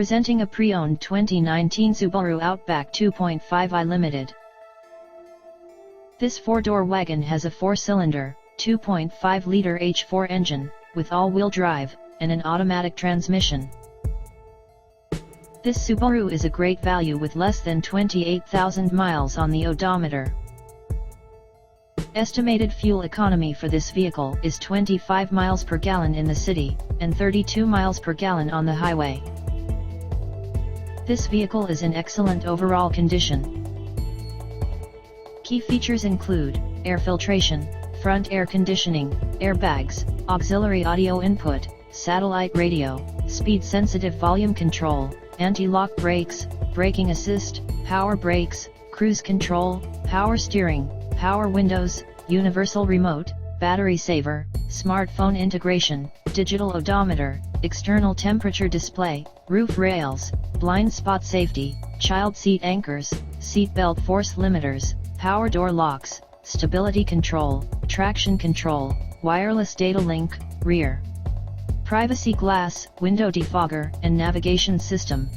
Presenting a pre-owned 2019 Subaru Outback 2.5i Limited. This four-door wagon has a four-cylinder, 2.5-liter H4 engine, with all-wheel drive, and an automatic transmission. This Subaru is a great value with less than 28,000 miles on the odometer. Estimated fuel economy for this vehicle is 25 miles per gallon in the city, and 32 miles per gallon on the highway. This vehicle is in excellent overall condition. Key features include air filtration, front air conditioning, airbags, auxiliary audio input, satellite radio, speed-sensitive volume control, anti-lock brakes, braking assist, power brakes, cruise control, power steering, power windows, universal remote, battery saver, smartphone integration, digital odometer, external temperature display, roof rails, blind spot safety, child seat anchors, seat belt force limiters, power door locks, stability control, traction control, wireless data link, rear privacy glass, window defogger, and navigation system.